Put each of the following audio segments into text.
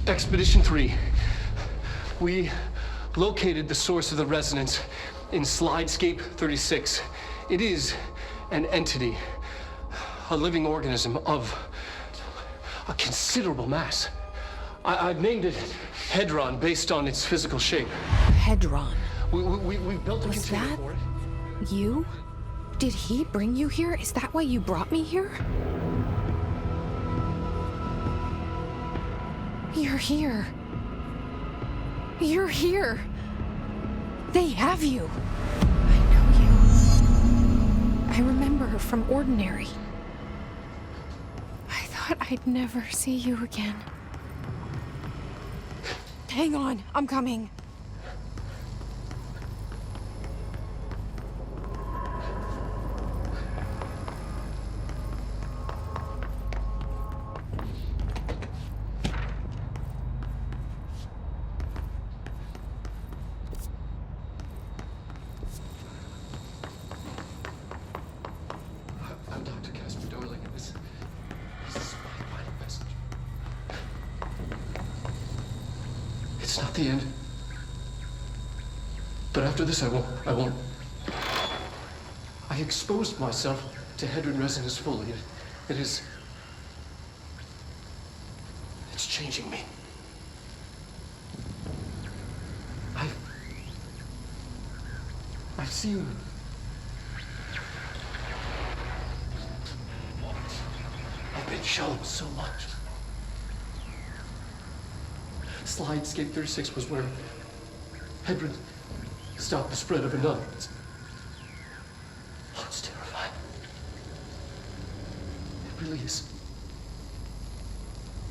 Expedition 3. We located the source of the resonance in Slidescape 36. It is an entity, a living organism of a considerable mass. I've named it Hedron based on its physical shape. Hedron. We built a container for it. You? Did he bring you here? Is that why you brought me here? You're here. You're here. They have you. I know you. I remember from Ordinary. I thought I'd never see you again. Hang on, I'm coming. I'm Dr. Casper Darling, and this is my final message. It's not the end. But after this, I won't. I exposed myself to Hedron resonance fully. It's changing me. I've seen. I've been shown so much. Slidescape 36 was where Hedron stopped the spread of another. It's terrifying. It really is.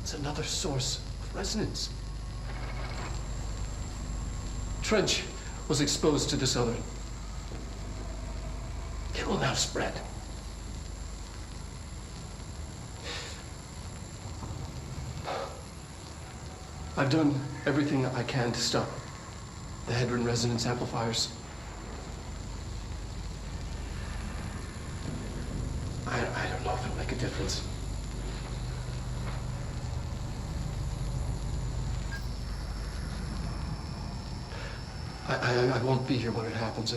It's another source of resonance. Trench was exposed to this other. It will now spread. I've done everything I can to stop the Hedron resonance amplifiers. I don't know if it'll make a difference. I won't be here when it happens.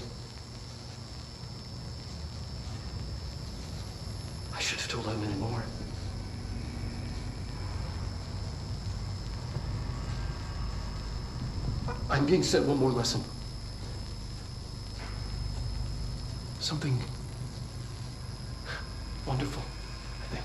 I should have told him anymore. I'm being sent one more lesson. Something wonderful, I think.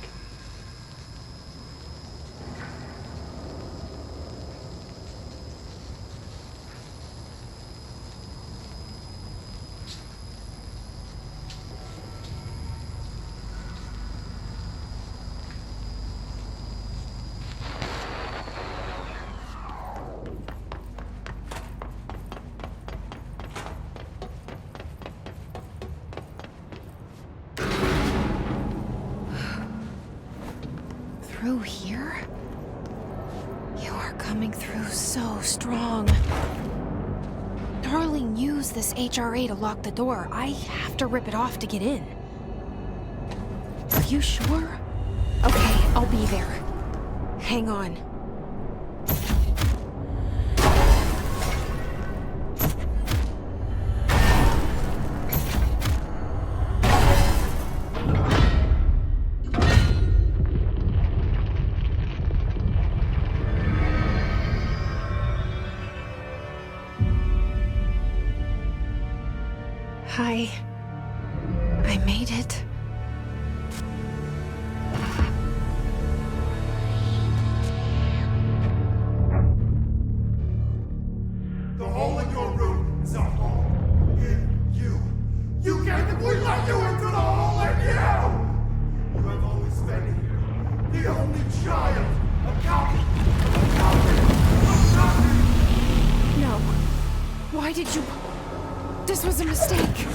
Through here? You are coming through so strong. Darling used this HRA to lock the door. I have to rip it off to get in. Are you sure? Okay, I'll be there. Hang on. I made it. The hole in your room is a hole in you. You gave it, we let you into the hole in you! You have always been here. The only child. A copy. A copy. A copy. No. Why did you... This was a mistake.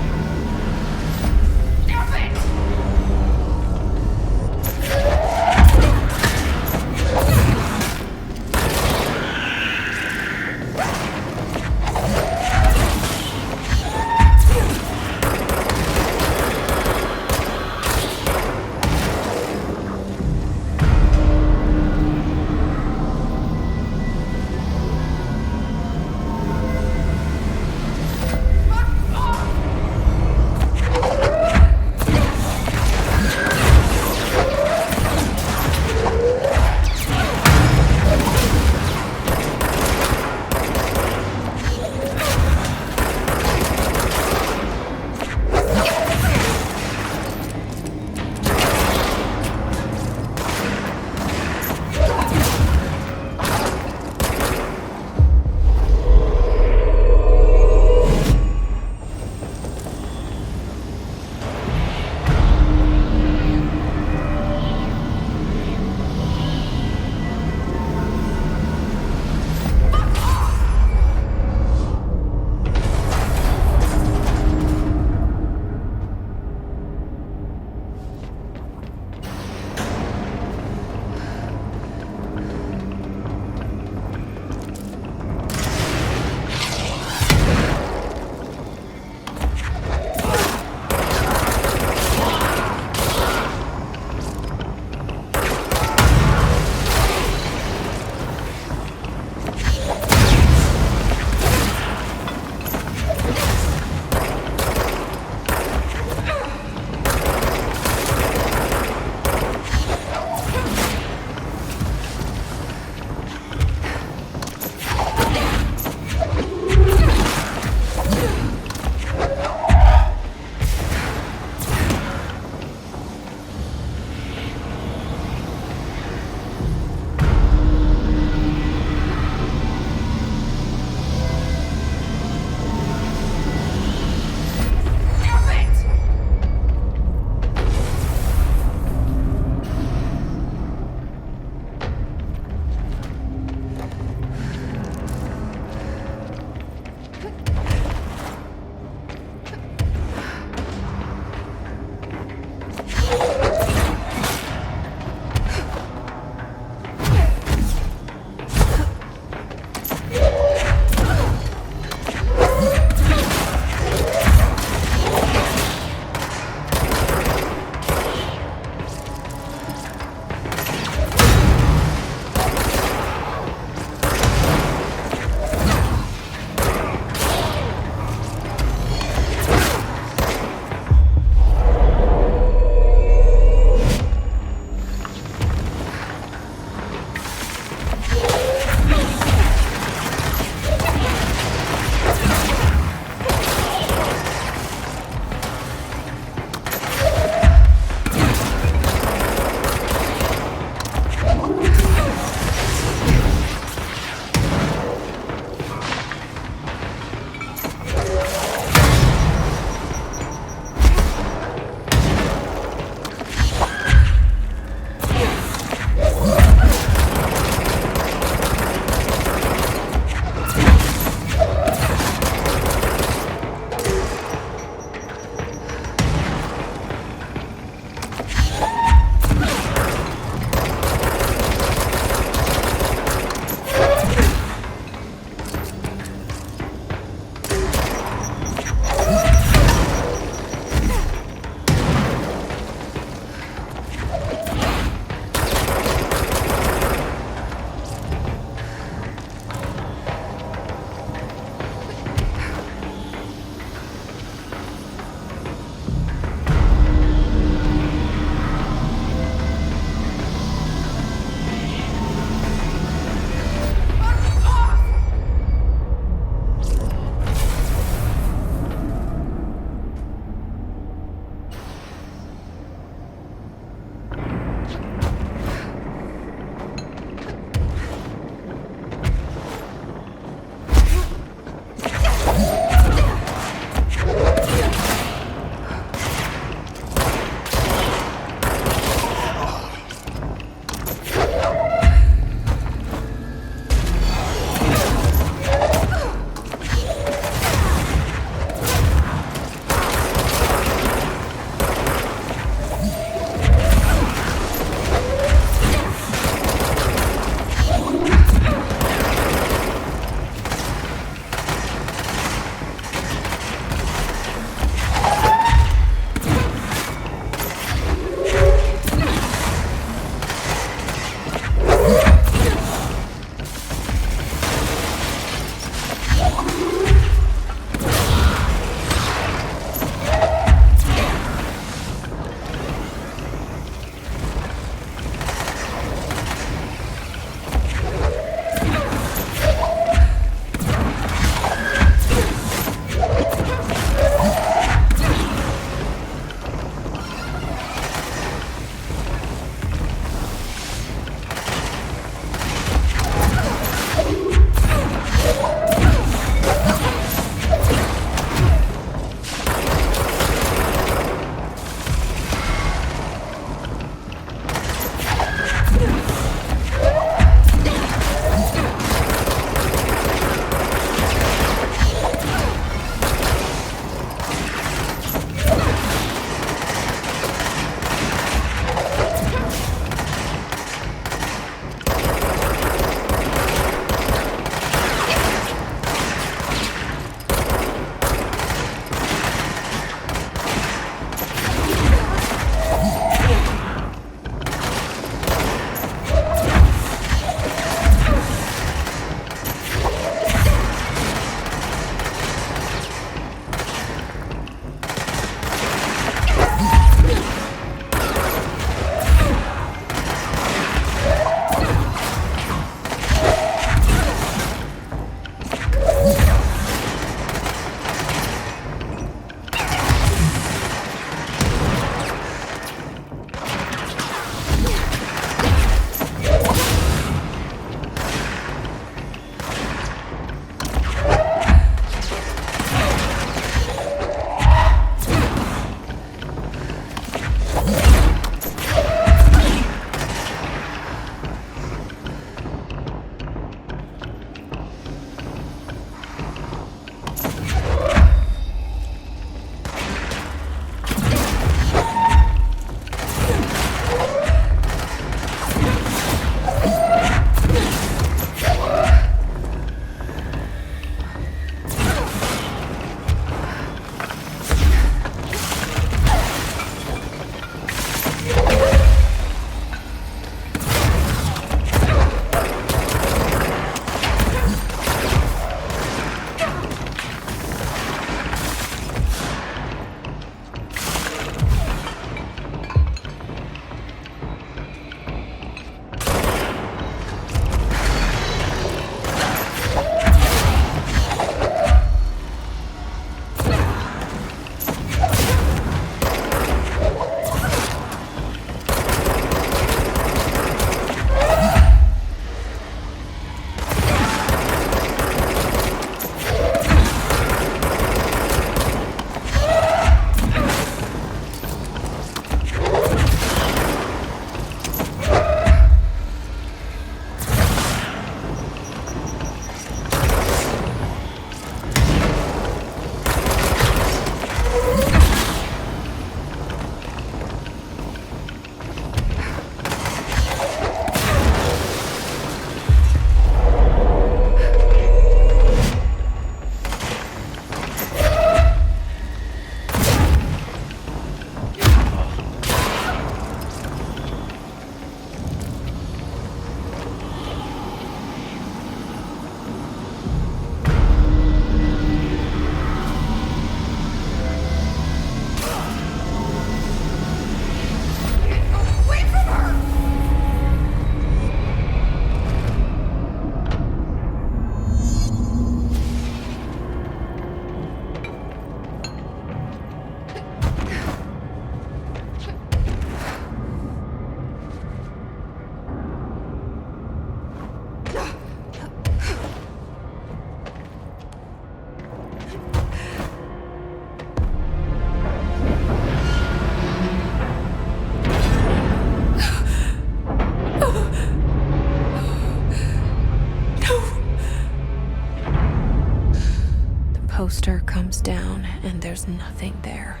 poster comes down and there's nothing there.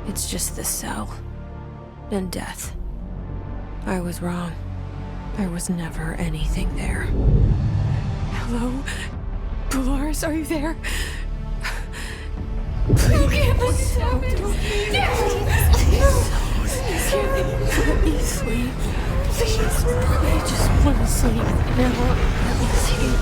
It's just the cell. And death. I was wrong. There was never anything there. Hello? Polaris, are you there? Please, can't let me sleep. Please, I just want to sleep now. Let me sleep.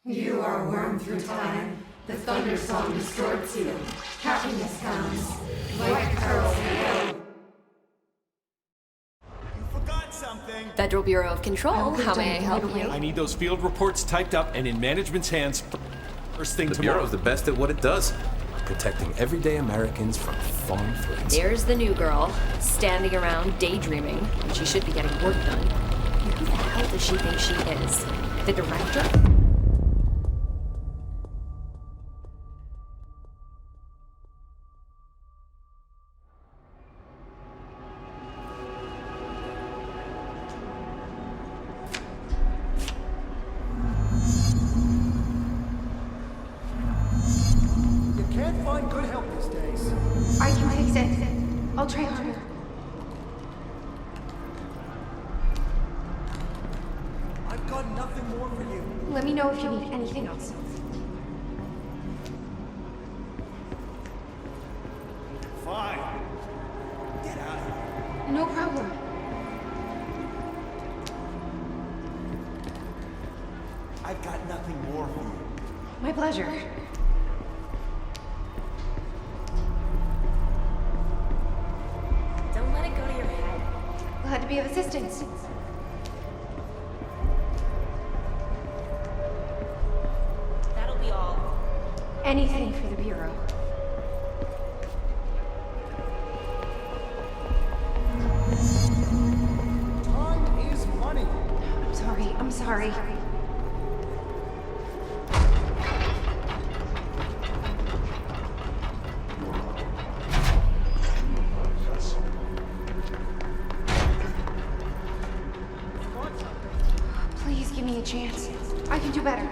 You are wormed through time. The thunder song distorts you. Happiness comes, like pearls below. You forgot something. Federal Bureau of Control, how may I help you? I need those field reports typed up and in management's hands first thing The tomorrow. Bureau's the best at what it does, protecting everyday Americans from foreign threats. There's the new girl, standing around daydreaming, when she should be getting work done. And who the hell does she think she is? The director? Can't find good help these days. I can fix it. I'll try harder. I've got nothing more for you. Let me know if you need anything else. Fine. Get out of here. No problem. I've got nothing more for you. My pleasure. Don't let it go to your head. Glad to be of assistance. That'll be all. Anything for the Bureau. Time is money. I'm sorry. Please give me a chance. I can do better.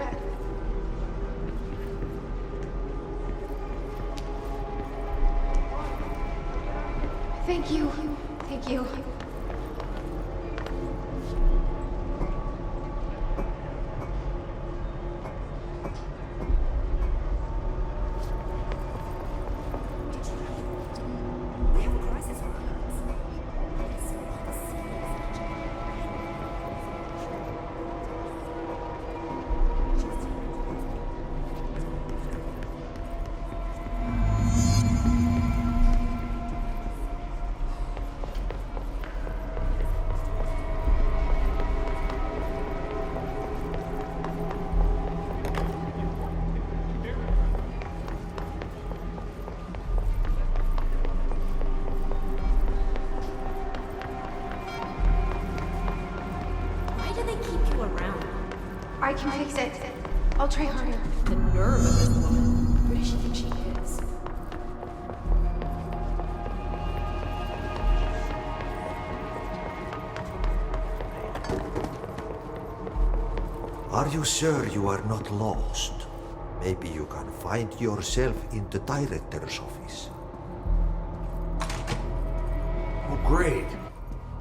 Thank you. Thank you. Why do they keep you around? I can fix it. I'll try harder. The nerve of this woman. Who does she think she is? Are you sure you are not lost? Maybe you can find yourself in the director's office. Oh, great.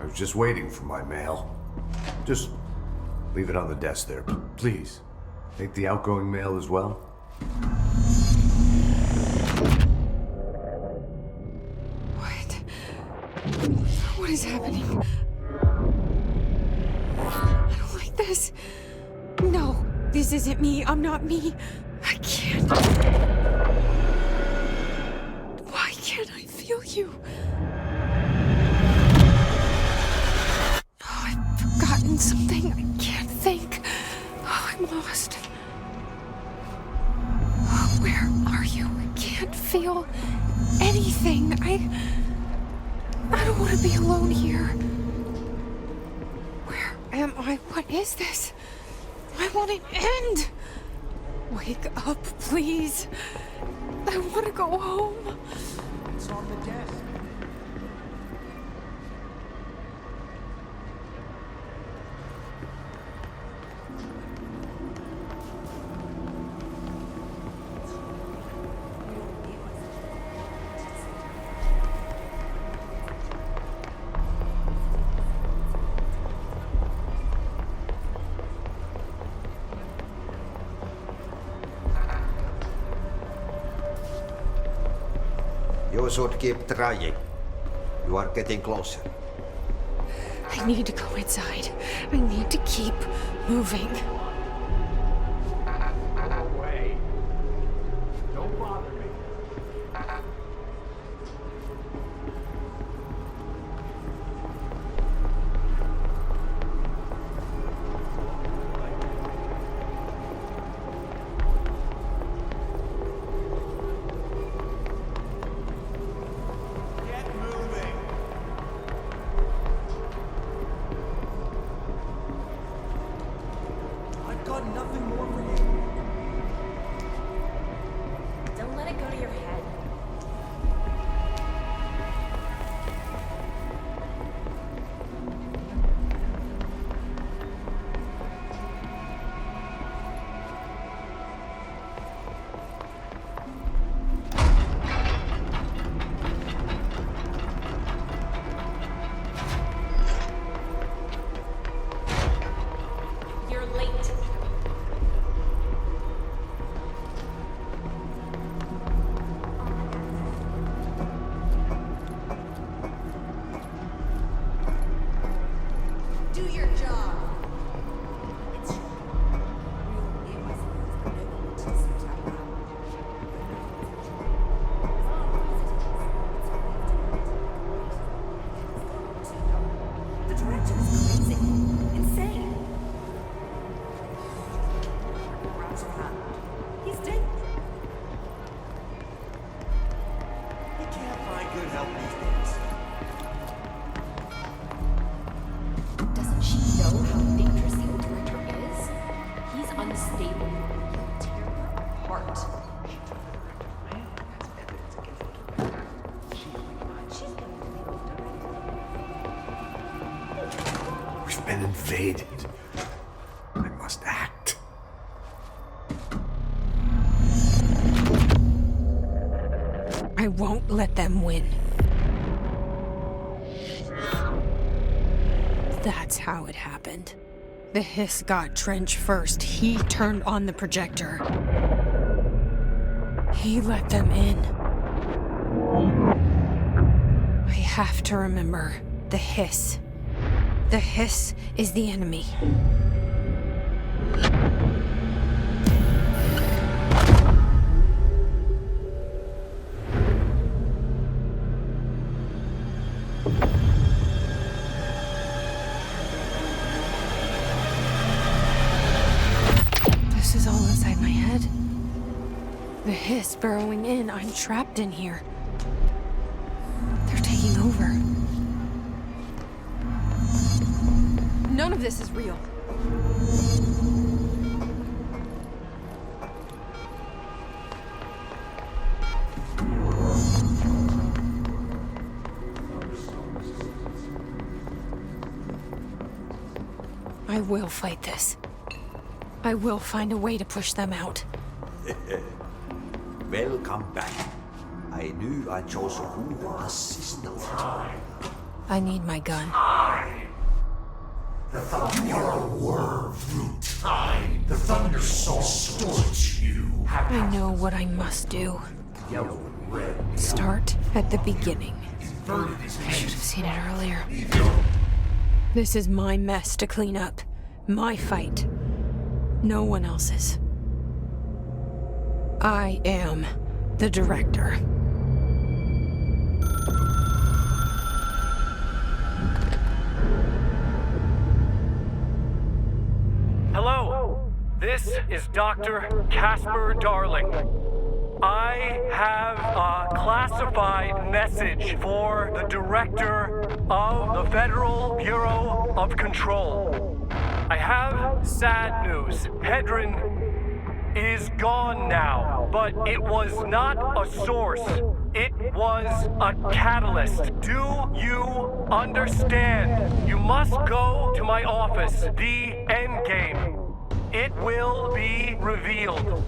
I was just waiting for my mail. Just leave it on the desk there, please. Take the outgoing mail as well. What is happening? I don't like this. No, this isn't me. I'm not me. I can't. Why can't I feel you? Oh, I've forgotten something. I can't think. Oh, I'm lost. Oh, where are you? I can't feel anything. I don't want to be alone here. Where am I? What is this? I want an end. Wake up, please. I want to go home. It's on the desk. You should keep trying. You are getting closer. I need to go inside. I need to keep moving. Away. Don't bother me. Get moving. I've got nothing more for you. Don't let it go to your head. You're late. Do your job. The director is crazy. Insane. Grabs her hand. He's dead. You can't find good help these days. Doesn't she know how dangerous the old director is? He's unstable. He'll tear her apart. We've been invaded. I must act. I won't let them win. That's how it happened. The hiss got Trench first. He turned on the projector. He let them in. I have to remember the hiss. The hiss is the enemy. This is all inside my head. The hiss burrowing in. I'm trapped in here. They're taking over. None of this is real. I will fight this. I will find a way to push them out. Welcome back. I knew I chose a good assistant. I need my gun. The thunder, you're a worm through time. The thunder soul distorts you. I know what I must do. Yellow and red. Start at the beginning. Inverted his I should have seen it earlier. Evil. This is my mess to clean up. My fight. No one else's. I am the director. Hello, this is Dr. Casper Darling. I have a classified message for the director of the Federal Bureau of Control. I have sad news. Hedron is gone now. but it was not a source. It was a catalyst. Do you understand? You must go to my office, the Endgame. It will be revealed.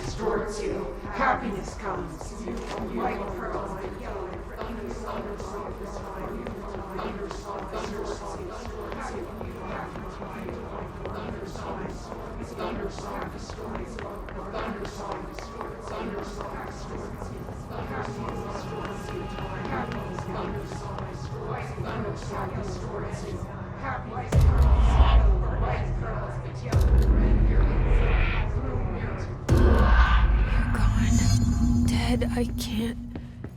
Distorts you. Happiness comes. White pearls and yellow I can't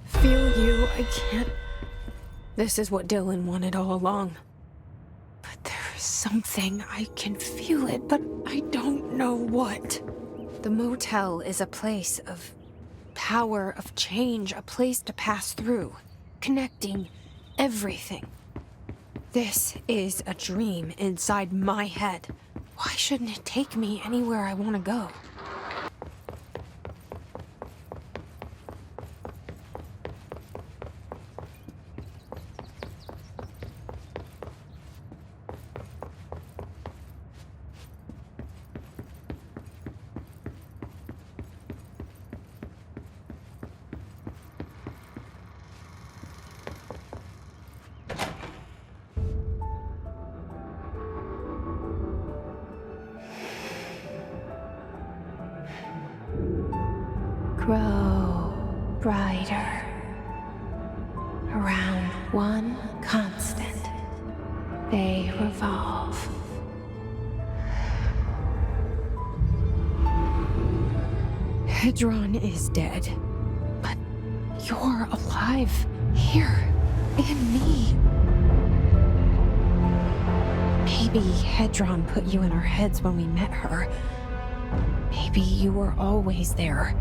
feel you. I can't. This is what Dylan wanted all along. But there is something. I can feel it, but I don't know what. The motel is a place of power, of change, a place to pass through, connecting everything. This is a dream inside my head. Why shouldn't it take me anywhere I want to go? Grow brighter around one constant. They revolve. Hedron is dead, but you're alive here in me. Maybe Hedron put you in our heads when we met her. Maybe you were always there.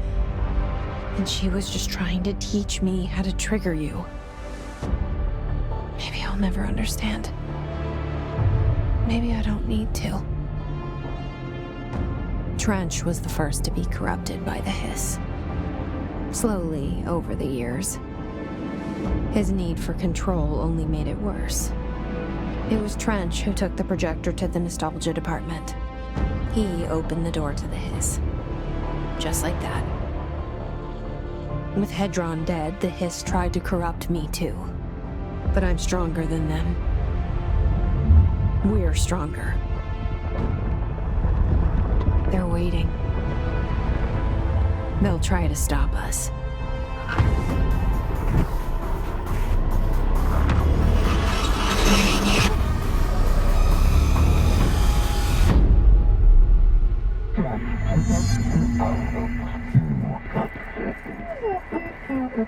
And she was just trying to teach me how to trigger you. Maybe I'll never understand. Maybe I don't need to. Trench was the first to be corrupted by the hiss. Slowly, over the years. His need for control only made it worse. It was Trench who took the projector to the nostalgia department. He opened the door to the hiss. Just like that. With Hedron dead, the hiss tried to corrupt me too. But I'm stronger than them. We're stronger. They're waiting. They'll try to stop us. My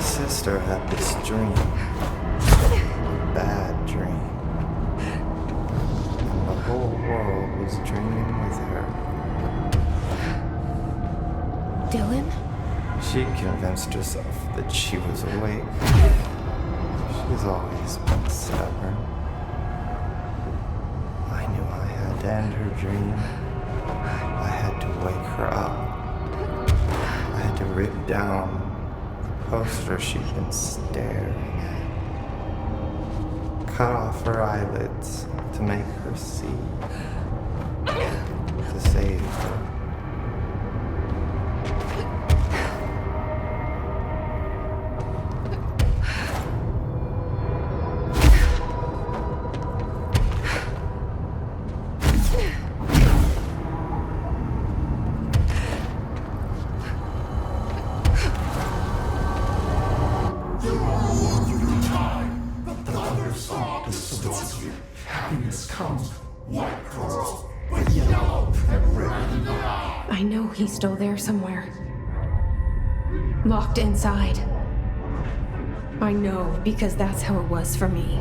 sister had this dream. A bad dream. And the whole world was dreaming with her. Dylan? She convinced herself that she was awake. She's always been stubborn. I knew I had to end her dream. I had to wake her up. I had to rip down the poster she'd been staring at. Cut off her eyelids to make her see. To save her. I know he's still there somewhere. Locked inside. I know, because that's how it was for me.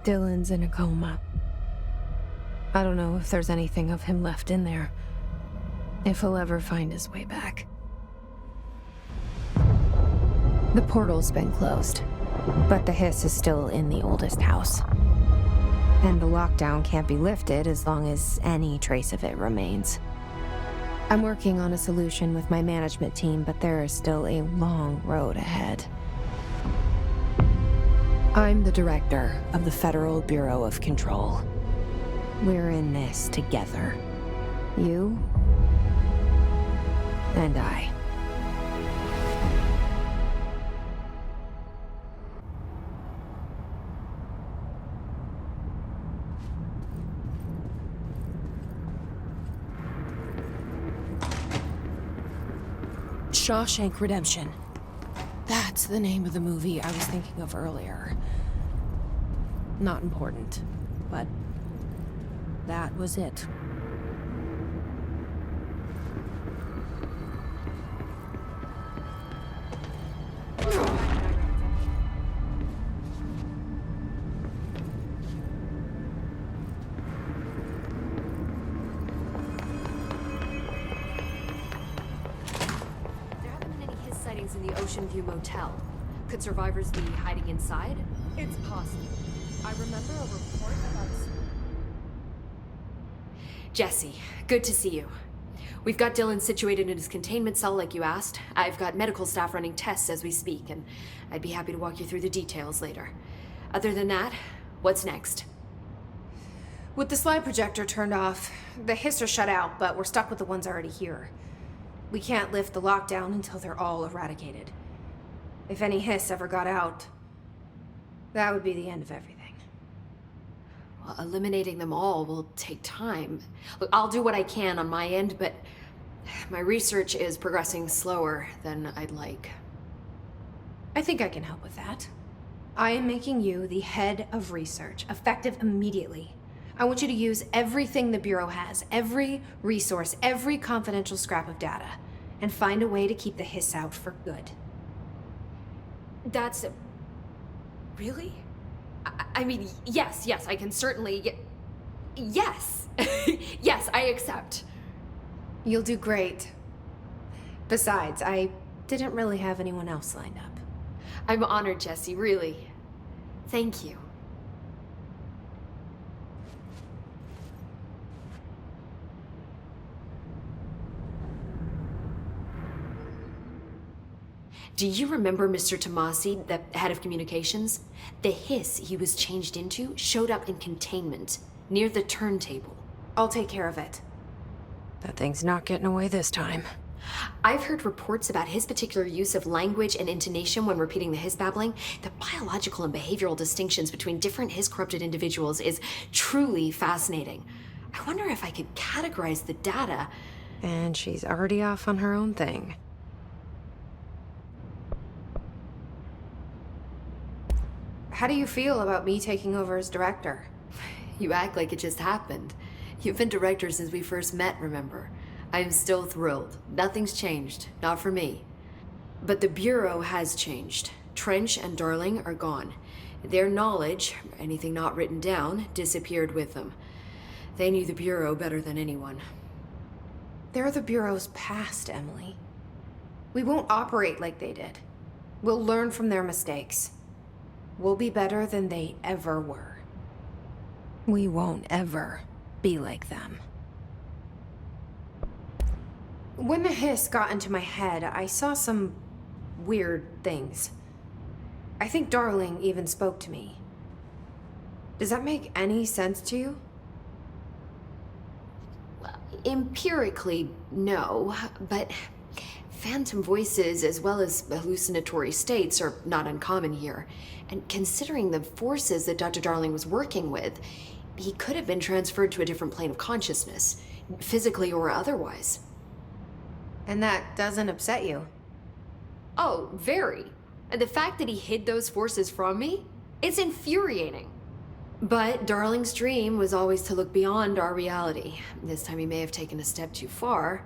Dylan's in a coma. I don't know if there's anything of him left in there. If he'll ever find his way back. The portal's been closed, but the hiss is still in the oldest house. And the lockdown can't be lifted as long as any trace of it remains. I'm working on a solution with my management team, but there is still a long road ahead. I'm the director of the Federal Bureau of Control. We're in this together. You and I. Shawshank Redemption. That's the name of the movie I was thinking of earlier. Not important, but that was it. In the Ocean View Motel. Could survivors be hiding inside? It's possible. I remember a report about... Jesse, good to see you. We've got Dylan situated in his containment cell like you asked. I've got medical staff running tests as we speak, and I'd be happy to walk you through the details later. Other than that, what's next? With the slide projector turned off, the hiss are shut out, but we're stuck with the ones already here. We can't lift the lockdown until they're all eradicated. If any hiss ever got out, that would be the end of everything. Well, eliminating them all will take time. Look, I'll do what I can on my end, but my research is progressing slower than I'd like. I think I can help with that. I am making you the head of research, effective immediately. I want you to use everything the Bureau has, every resource, every confidential scrap of data, and find a way to keep the hiss out for good. That's... Really? I mean, yes, I can certainly... Yes! Yes, I accept. You'll do great. Besides, I didn't really have anyone else lined up. I'm honored, Jesse, really. Thank you. Do you remember Mr. Tomasi, the head of communications? The hiss he was changed into showed up in containment, near the turntable. I'll take care of it. That thing's not getting away this time. I've heard reports about his particular use of language and intonation when repeating the hiss babbling. The biological and behavioral distinctions between different hiss-corrupted individuals is truly fascinating. I wonder if I could categorize the data. And she's already off on her own thing. How do you feel about me taking over as director? You act like it just happened. You've been director since we first met, remember? I am still thrilled. Nothing's changed. Not for me. But the Bureau has changed. Trench and Darling are gone. Their knowledge, anything not written down, disappeared with them. They knew the Bureau better than anyone. They're the Bureau's past, Emily. We won't operate like they did. We'll learn from their mistakes. We'll be better than they ever were. We won't ever be like them. When the hiss got into my head, I saw some weird things. I think Darling even spoke to me. Does that make any sense to you? Well, empirically, no, but phantom voices as well as hallucinatory states are not uncommon here. And considering the forces that Dr. Darling was working with, he could have been transferred to a different plane of consciousness, physically or otherwise. And that doesn't upset you? Oh, very. And the fact that he hid those forces from me, it's infuriating. But Darling's dream was always to look beyond our reality. This time he may have taken a step too far,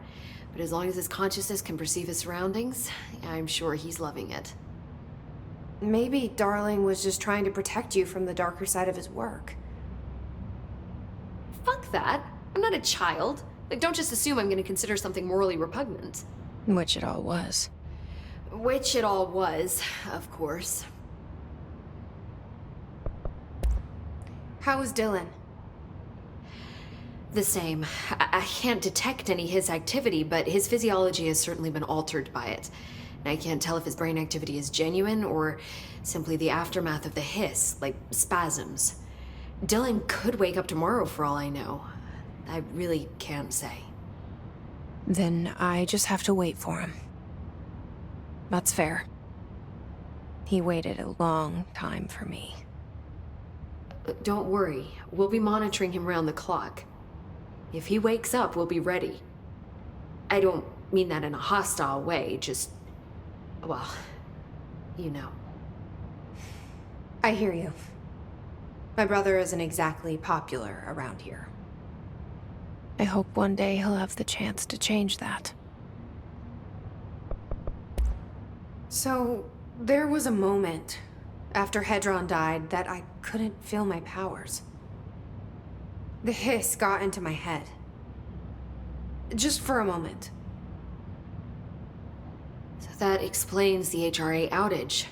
but as long as his consciousness can perceive his surroundings, I'm sure he's loving it. Maybe Darling was just trying to protect you from the darker side of his work. Fuck that. I'm not a child. Like, don't just assume I'm gonna consider something morally repugnant. Which it all was. Which it all was, of course. How was Dylan? The same. I can't detect any his activity, but his physiology has certainly been altered by it. And I can't tell if his brain activity is genuine or simply the aftermath of the hiss, like spasms. Dylan could wake up tomorrow for all I know. I really can't say. Then I just have to wait for him. That's fair. He waited a long time for me. Don't worry. We'll be monitoring him round the clock. If he wakes up, we'll be ready. I don't mean that in a hostile way, just... well, you know. I hear you. My brother isn't exactly popular around here. I hope one day he'll have the chance to change that. So, there was a moment after Hedron died that I couldn't feel my powers. The hiss got into my head. Just for a moment. So that explains the HRA outage.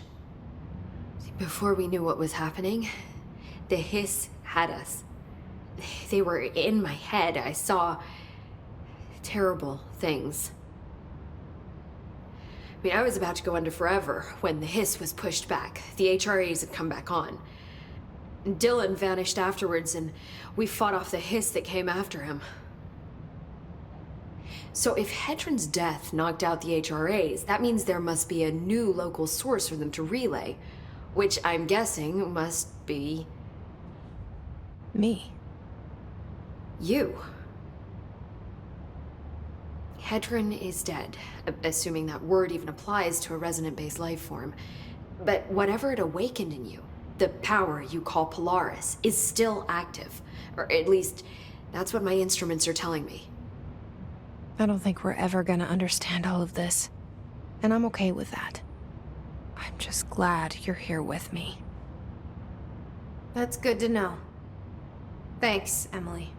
Before we knew what was happening, the hiss had us. They were in my head. I saw terrible things. I mean, I was about to go under forever when the hiss was pushed back. The HRAs had come back on. Dylan vanished afterwards, and we fought off the hiss that came after him. So if Hedron's death knocked out the HRAs, that means there must be a new local source for them to relay, which I'm guessing must be... me. You. Hedron is dead, assuming that word even applies to a resonant-based life form. But whatever it awakened in you, the power you call Polaris, is still active. Or at least, that's what my instruments are telling me. I don't think we're ever gonna understand all of this. And I'm okay with that. I'm just glad you're here with me. That's good to know. Thanks, Emily.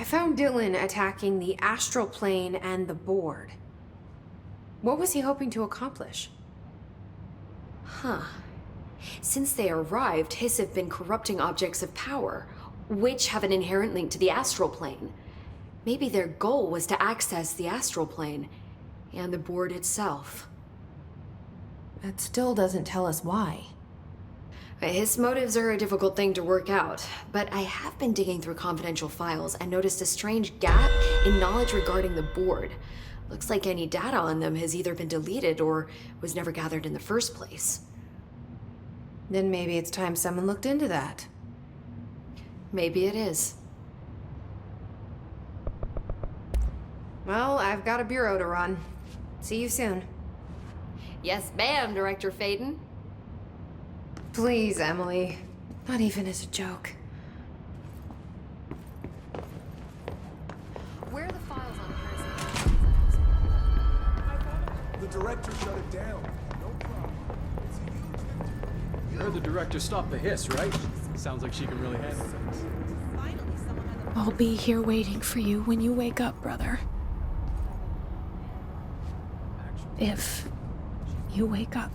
I found Dylan attacking the astral plane and the board. What was he hoping to accomplish? Huh. Since they arrived, Hiss have been corrupting objects of power, which have an inherent link to the astral plane. Maybe their goal was to access the astral plane and the board itself. That still doesn't tell us why. His motives are a difficult thing to work out, but I have been digging through confidential files and noticed a strange gap in knowledge regarding the board. Looks like any data on them has either been deleted or was never gathered in the first place. Then maybe it's time someone looked into that. Maybe it is. Well, I've got a bureau to run. See you soon. Yes, ma'am, Director Faden. Please, Emily. Not even as a joke. Where are the files on Harrison? The director shut it down. No problem. It's a huge victory. You heard the director stop the hiss, right? Sounds like she can really handle it. I'll be here waiting for you when you wake up, brother. If you wake up.